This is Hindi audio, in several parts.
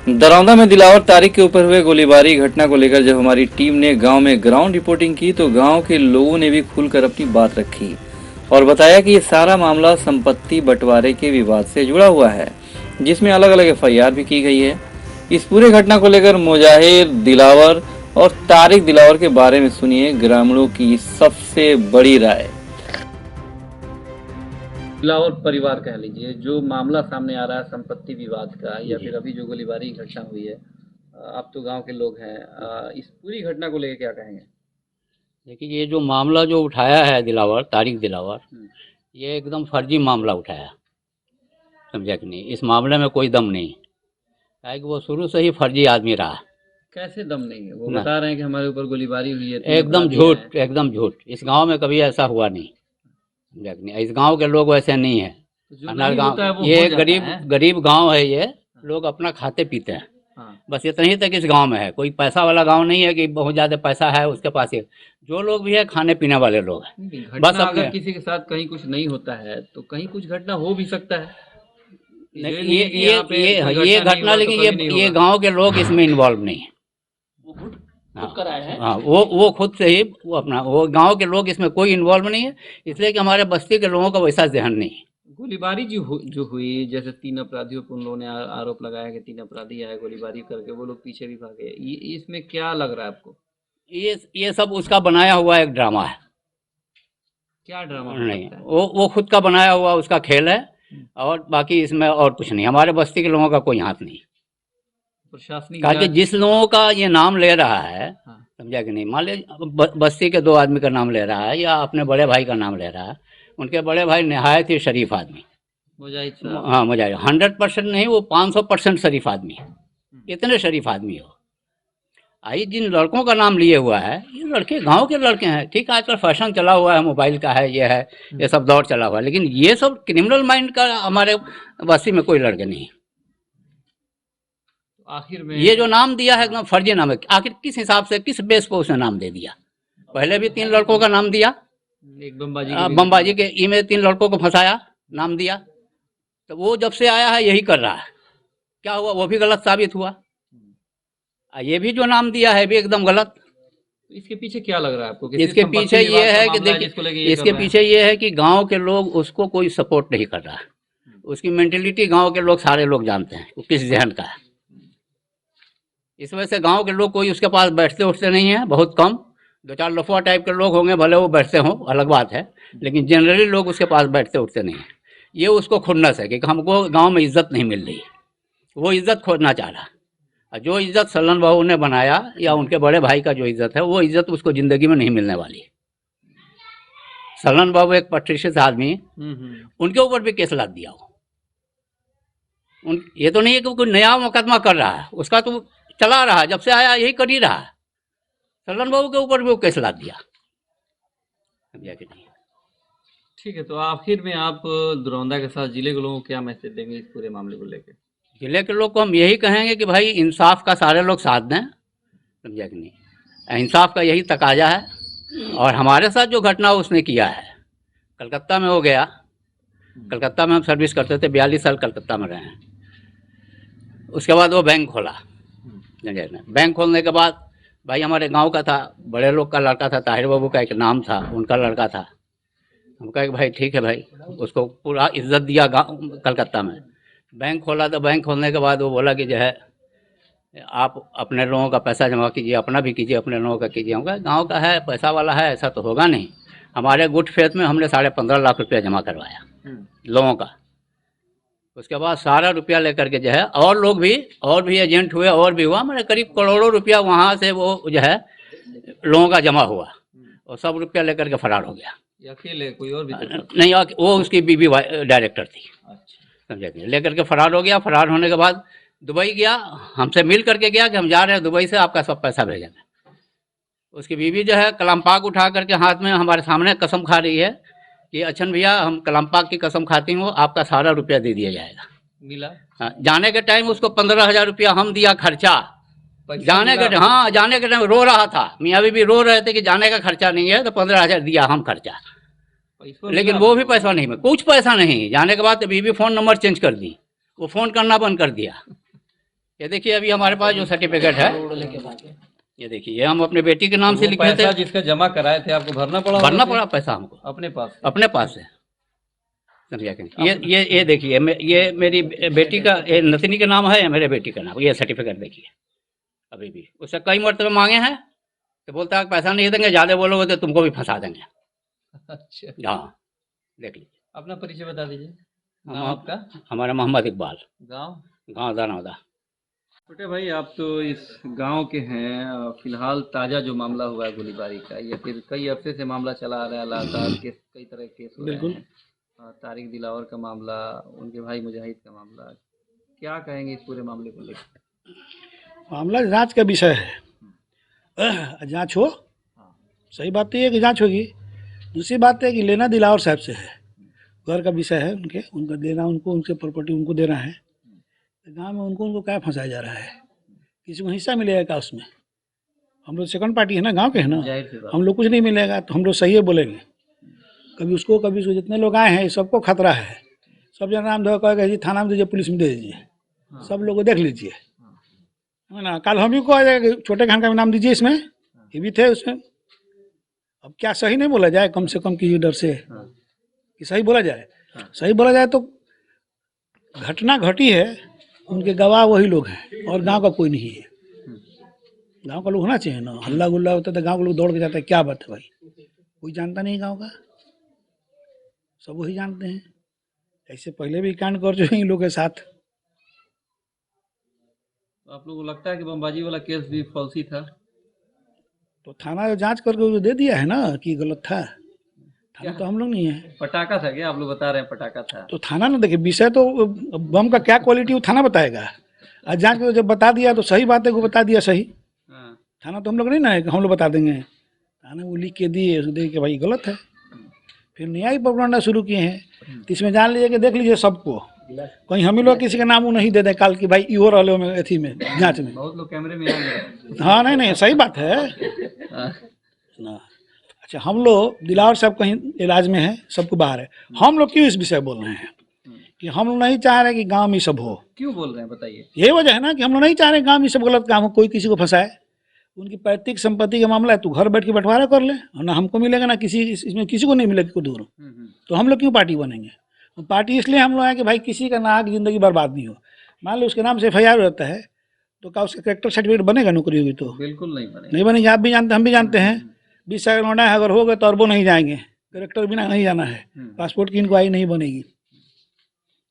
दरौंदा में दिलावर तारिक के ऊपर हुए गोलीबारी घटना को लेकर जब हमारी टीम ने गांव में ग्राउंड रिपोर्टिंग की तो गांव के लोगों ने भी खुलकर अपनी बात रखी और बताया कि ये सारा मामला संपत्ति बंटवारे के विवाद से जुड़ा हुआ है, जिसमें अलग अलग एफआईआर भी की गई है। इस पूरे घटना को लेकर मुजाहिर दिलावर और तारिक दिलावर के बारे में सुनिए ग्रामीणों की सबसे बड़ी राय। दिलावर परिवार कह लीजिए, जो मामला सामने आ रहा है संपत्ति विवाद का या फिर अभी जो गोलीबारी की घटना हुई है, आप तो गांव के लोग हैं, इस पूरी घटना को लेकर क्या कहेंगे? देखिए, ये जो मामला जो उठाया है दिलावर, तारिक दिलावर, ये एकदम फर्जी मामला उठाया, समझा कि नहीं। इस मामले में कोई दम नहीं है कि वो शुरू से ही फर्जी आदमी रहा। कैसे दम नहीं है? वो बता रहे हैं कि हमारे ऊपर गोलीबारी हुई है। एकदम झूठ, एकदम झूठ। इस गांव में कभी ऐसा हुआ नहीं, समझा कि नहीं। इस गांव के लोग वैसे नहीं है। अनार गांव, ये गरीब गांव है। ये लोग अपना खाते पीते हैं। बस इतना ही तक इस गांव में है। कोई पैसा वाला गांव नहीं है कि बहुत ज्यादा पैसा है उसके पास। ही जो लोग भी है खाने पीने वाले लोग हैं। बस अगर किसी के साथ कहीं कुछ नहीं होता है तो कहीं कुछ घटना हो भी सकता है। ये घटना, लेकिन ये गांव के लोग इसमें इन्वॉल्व नहीं है। हाँ, वो खुद से ही वो गांव के लोग इसमें कोई इन्वॉल्व नहीं है, इसलिए कि हमारे बस्ती के लोगों का वैसा जहन नहीं है। गोलीबारी जो हुई, जैसे 3 अपराधियों पर उन लोगों ने आरोप लगाया कि 3 अपराधी आए गोलीबारी करके, वो लोग पीछे भी भागे। इसमें क्या लग रहा है आपको? ये सब उसका बनाया हुआ एक ड्रामा है। क्या ड्रामा? नहीं, वो खुद का बनाया हुआ उसका खेल है, और बाकी इसमें और कुछ नहीं। हमारे बस्ती के लोगों का कोई हाथ नहीं। प्रशासनिक कि जिस लोगों का ये नाम ले रहा है, समझा कि नहीं, मान लीजिए बस्ती के 2 आदमी का नाम ले रहा है या अपने बड़े भाई का नाम ले रहा है। उनके बड़े भाई नहायत ही शरीफ आदमी। हाँ, मुजाहिद 100% नहीं, वो 500% शरीफ आदमी है। इतने शरीफ आदमी हो। आई जिन लड़कों का नाम लिए हुआ है, ये लड़के गांव के लड़के हैं। ठीक है, आजकल फैशन चला हुआ है, मोबाइल का है, ये है, ये सब दौर चला हुआ है, लेकिन ये सब क्रिमिनल माइंड का हमारे बस्ती में कोई लड़के नहीं। आखिर में ये जो नाम दिया है एकदम फर्जी नाम है। आखिर किस हिसाब से, किस बेस पर उसने नाम दे दिया? पहले भी 3 लड़कों का नाम दिया, एक बमबाजी के ई में 3 लड़कों को फंसाया, नाम दिया। तो वो जब से आया है यही कर रहा है। क्या हुआ? वो भी गलत साबित हुआ। ये भी जो नाम दिया है भी एकदम गलत। इसके पीछे क्या लग रहा है आपको? इसके पीछे ये है कि देखिए, इसके पीछे ये है कि गांव के लोग उसको कोई सपोर्ट नहीं कर रहा है। उसकी मेंटेलिटी गांव के लोग, सारे लोग जानते हैं वो किस जहन का है। इस वजह से गांव के लोग कोई उसके पास बैठते उठते नहीं है, बहुत कम। 2-4 लफुआ टाइप के लोग होंगे, भले वो बैठते हों, अलग बात है, लेकिन जनरली लोग उसके पास बैठते उठते नहीं है। ये उसको खुन्नस है कि हमको गांव में इज्जत नहीं मिल रही। वो इज्जत खोजना चाह रहा। जो इज्जत सलन बाबू ने बनाया या उनके बड़े भाई का जो इज्जत है, वो इज्जत उसको जिंदगी में नहीं मिलने वाली। सलन बाबू एक पट्रिशियस आदमी, उनके ऊपर भी केस लाद दिया हो। ये तो नहीं है कि कोई नया मुकदमा कर रहा है, उसका तो चला रहा है, जब से आया यही कर ही रहा है। सलन बाबू के ऊपर भी वो केस लाद दिया। ठीक है, तो आखिर में आप दरौंदा के साथ जिले के लोगों को क्या मैसेज देंगे इस पूरे मामले को लेकर? जिले के लोग को हम यही कहेंगे कि भाई इंसाफ का सारे लोग साथ दें, समझा कि नहीं। इंसाफ का यही तकाजा है। और हमारे साथ जो घटना उसने किया है, कलकत्ता में हो गया। कलकत्ता में हम सर्विस करते थे, 42 साल कलकत्ता में रहे हैं। उसके बाद वो बैंक खोला। बैंक खोलने के बाद भाई हमारे गांव का था, बड़े लोग का लड़का था, ताहिर बाबू का एक नाम था, उनका लड़का था। हम कहे कि भाई ठीक है भाई, उसको पूरा इज्जत दिया गाँव कलकत्ता में। बैंक खोला, तो बैंक खोलने के बाद वो बोला कि जो है आप अपने लोगों का पैसा जमा कीजिए, अपना भी कीजिए, अपने लोगों का कीजिए। हम कहा गाँव का है, पैसा वाला है, ऐसा तो होगा नहीं। हमारे गुट फेथ में हमने 15.5 लाख रुपया जमा करवाया लोगों का। उसके बाद सारा रुपया लेकर के जो है, और भी एजेंट हुए, और भी हुआ, हमारे करीब करोड़ों रुपया वहाँ से वो जो है लोगों का जमा हुआ, और सब रुपया लेकर के फरार हो गया। अकेले कोई और भी नहीं, वो उसकी बीबी डायरेक्टर थी। समझे? लेकर के फरार हो गया। फरार होने के बाद दुबई गया, हमसे मिल करके गया कि हम जा रहे हैं दुबई से, आपका सब पैसा भेजेंगे। उसकी बीवी जो है कलम पाक उठा करके हाथ में हमारे सामने कसम खा रही है कि अच्छा भैया, हम कलम पाक की कसम खाती हूँ, आपका सारा रुपया दे दिया जाएगा। मिला? जाने के टाइम उसको 15,000 रुपया हम दिया खर्चा। जाने के टाइम रो रहा था, मियाँ बीबी रो रहे थे कि जाने का खर्चा नहीं है, तो 15,000 दिया हम खर्चा। लेकिन वो भी पैसा नहीं, कुछ पैसा नहीं। जाने के बाद तो बीबी फ़ोन नंबर चेंज कर दी, वो फ़ोन करना बंद कर दिया। ये देखिए अभी हमारे पास जो सर्टिफिकेट है, ये देखिए ये हम अपने बेटी के नाम से लिखे थे। पैसा जिसका जमा कराए थे आपको भरना पड़ा? भरना पड़ा पैसा हमको अपने पास? अपने पास से, समझा कि नहीं? ये देखिए ये मेरी बेटी का, ये नतनी का नाम है, या मेरे बेटी का नाम, ये सर्टिफिकेट देखिए। अभी भी उससे कई मरतबे मांगे हैं तो बोलता है पैसा नहीं देंगे, ज़्यादा बोलोगे तो तुमको भी फंसा देंगे। अच्छा, हाँ देख लीजिए। अपना परिचय बता दीजिए। नाम हम आपका? हमारा मोहम्मद इकबाल, गांव? गाँव दानौदा। छोटे भाई, आप तो इस गांव के हैं। फिलहाल ताज़ा जो मामला हुआ है गोलीबारी का, या फिर कई हफ्ते से मामला चला आ रहा है, लगातार केस, कई तरह के केस हो रहे हैं। तारिक दिलावर का मामला, उनके भाई मुजाहिद का मामला, क्या कहेंगे इस पूरे मामले को लेकर? मामला जांच का विषय है। जांच हो, सही बात तो ये है कि जांच होगी। दूसरी बात है कि लेना दिलावर साहब से है, घर का विषय है, उनका देना, उनको उनसे प्रॉपर्टी उनको देना है। गांव में उनको क्या फंसाया जा रहा है? किसी को हिस्सा मिलेगा क्या उसमें? हम लोग सेकंड पार्टी है ना, गांव के है ना, हम लोग कुछ नहीं मिलेगा तो हम लोग सही है बोलेंगे। कभी उसको कभी उसको, जितने लोग आए हैं सबको खतरा है। सब जन नाम धो कहेगा जी थाना में दीजिए, पुलिस में दे दीजिए, सब लोग को देख लीजिए, है ना। कल हम ही को आ जाएगा, छोटे खान का भी नाम दीजिए इसमें, ये भी थे उसमें। अब क्या सही नहीं बोला जाए कम से कम की डर से कि सही बोला जाए? सही बोला जाए तो घटना घटी है, उनके गवाह वही लोग हैं और गांव का कोई नहीं है। गांव का लोग होना चाहिए ना, हल्ला गुल्ला होता है तो गांव के लोग दौड़ के जाता है। क्या बात है भाई, कोई जानता नहीं गांव का, सब वही जानते हैं। ऐसे पहले भी कांड कर जो इन लोग के साथ। आप लोगों को लगता है कि बमबाजी वाला केस भी फर्जी था? तो थाना जो जांच करके वो दे दिया है ना कि गलत था। थाना तो हम लोग नहीं है। पटाखा था क्या? आप लोग बता रहे हैं पटाखा था। तो थाना ना देखिए, विषय तो बम का क्या क्वालिटी वो थाना बताएगा। आज जांच के जब बता दिया तो सही बात है, वो बता दिया सही। थाना तो हम लोग नहीं ना है कि हम लोग बता देंगे। थाना वो लिख के दिए, देख के भाई गलत है, फिर न्यायिक प्रकरण शुरू किए हैं। तो इसमें जान लीजिए कि देख लीजिए सबको, कहीं हम ही लोग किसी का नाम वो नहीं दे दें काल की भाई इहो रहे में अथी में जांच में। बहुत लोग कैमरे में आ गए। हाँ नहीं सही बात है ना। अच्छा, हम लोग दिलावर साहब कहीं इलाज में है, सबको बाहर है, हम लोग क्यों इस विषय बोल रहे हैं कि हम लोग नहीं चाह रहे कि गांव में सब हो? क्यों बोल रहे हैं बताइए? यही वजह है ना कि हम लोग नहीं चाह रहे गांव में सब गलत काम हो, कोई किसी को फंसाए। उनकी पैतृक संपत्ति का मामला है, तो घर बैठ के बंटवारा कर ले, और ना हमको मिलेगा ना किसी, इसमें किसी को नहीं मिलेगा को दूर। तो हम लोग क्यों पार्टी बनेंगे? पार्टी इसलिए हम लोग हैं कि भाई किसी का नाक जिंदगी बर्बाद नहीं हो। मान लो उसके नाम से FIR रहता है तो क्या उसका करेक्टर सर्टिफिकेट बनेगा? नौकरी होगी तो बिल्कुल नहीं बनेगा। नहीं बनेगी। आप भी जानते, हम भी जानते हैं। 20 साल लौटा है, अगर हो गए तो अरबों नहीं जाएंगे, करेक्टर बिना नहीं जाना है, पासपोर्ट की इंक्वायरी नहीं बनेगी।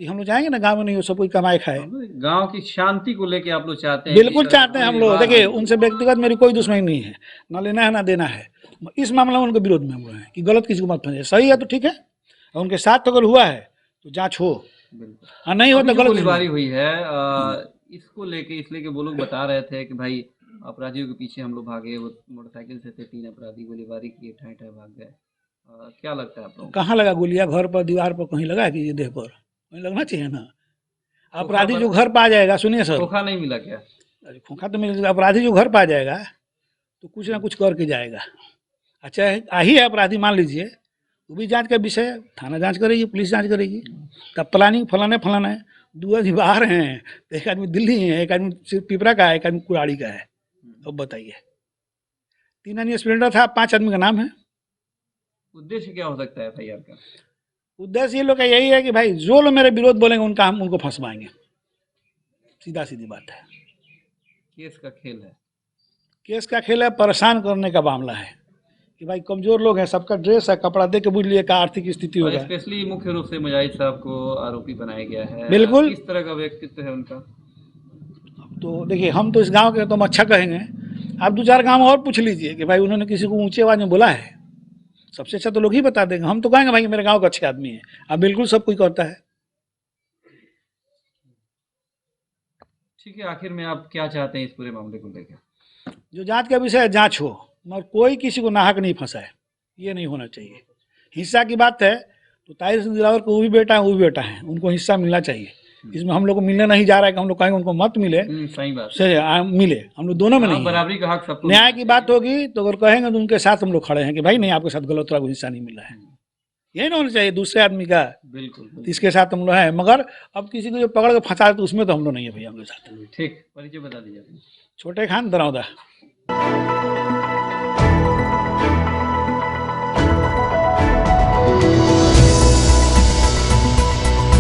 तो हम लोग जाएंगे ना गाँव में, नहीं हो सब कोई कमाए खाए। गांव की शांति को लेके आप लोग चाहते हैं? बिल्कुल चाहते हैं हम लोग। देखिए उनसे व्यक्तिगत मेरी कोई दुश्मनी नहीं है, ना लेना है ना देना है। इस मामला में उनके विरोध में हम लोग हैं कि गलत किसी को मत फंसे। सही है तो ठीक है, और उनके साथ अगर हुआ है तो जांच हो, और नहीं हो तो गलत। गोलीबारी हुई है इसको लेके, इसलिए कि वो लोग बता रहे थे कि भाई अपराधियों के पीछे हम लोग भागे, वो मोटरसाइकिल से थे, 3 अपराधी गोलीबारी किए, ठाई ठाई भाग गए। क्या लगता है आप लोगों को? कहाँ लगा गोलियां? घर पर, दीवार पर कहीं लगा कि ये देह पर? कहीं लगना चाहिए ना। अपराधी जो घर पर आ जाएगा, सुनिए सर, खोखा नहीं मिला क्या? अरे खोखा तो मिल, अपराधी जो घर पर आ जाएगा तो कुछ ना कुछ करके जाएगा। अच्छा आ ही है अपराधी, मान लीजिए, वो भी जांच का विषय है, थाना जांच करेगी, पुलिस जांच करेगी। तब प्लानिंग फलाना है, 2 आदमी बाहर हैं, एक आदमी दिल्ली है, एक आदमी सिर्फ पिपरा का है, एक आदमी कुराड़ी का है। अब बताइए, 3 आदमी स्प्लेंडर था, 5 आदमी का नाम है। उद्देश्य क्या हो सकता है FIR का? उद्देश्य ये लोग का यही है कि भाई जो लोग मेरे विरोध बोलेंगे उनका हम उनको फंसवाएंगे, सीधा सीधी बात है। केस का खेल है। केस का खेल है, परेशान करने का मामला है कि भाई कमजोर लोग हैं, सबका ड्रेस है, कपड़ा दे के बुझ लिए का आर्थिक स्थिति होगा। स्पेशली मुख्य रूप से मुजाहिद साहब को आरोपी बनाया गया है। बिल्कुल। किस तरह का व्यक्तित्व है उनका? तो देखिए, हम तो इस गांव के तो हम अच्छा कहेंगे, आप 2-4 गांव और पूछ लीजिए कि भाई उन्होंने किसी को ऊंचे आवाज में बोला है, सबसे अच्छा तो लोग ही बता देंगे। हम तो कहेंगे भाई मेरे गांव का अच्छे आदमी है। अब बिल्कुल सब कोई करता है। ठीक है, आखिर में आप क्या चाहते हैं इस पूरे मामले को लेकर? जो जांच का विषय है, जांच हो, मगर कोई किसी को नाहक नहीं फंसाए, ये नहीं होना चाहिए। हिस्सा की बात है तो तारिक दिलावर को वो भी बेटा है, वो भी बेटा है, उनको हिस्सा मिलना चाहिए। इसमें हम लोग को मिलने नहीं जा रहा है कि हम लोग कहेंगे उनको मत मिले। सही बात से मिले, हम लोग दोनों में नहीं। बराबरी का हक सबको। न्याय की बात होगी तो अगर कहेंगे तो उनके साथ हम लोग खड़े हैं कि भाई नहीं, आपके साथ गलत हुआ, हिस्सा नहीं मिल रहा है। यही ना होना चाहिए दूसरे आदमी का। बिल्कुल इसके साथ हम लोग हैं, मगर अब किसी को जो पकड़ के फंसा तो उसमें तो हम लोग नहीं है भैया उनके साथ। ठीक, परिचय बता दीजिए। छोटे खान दरौदा।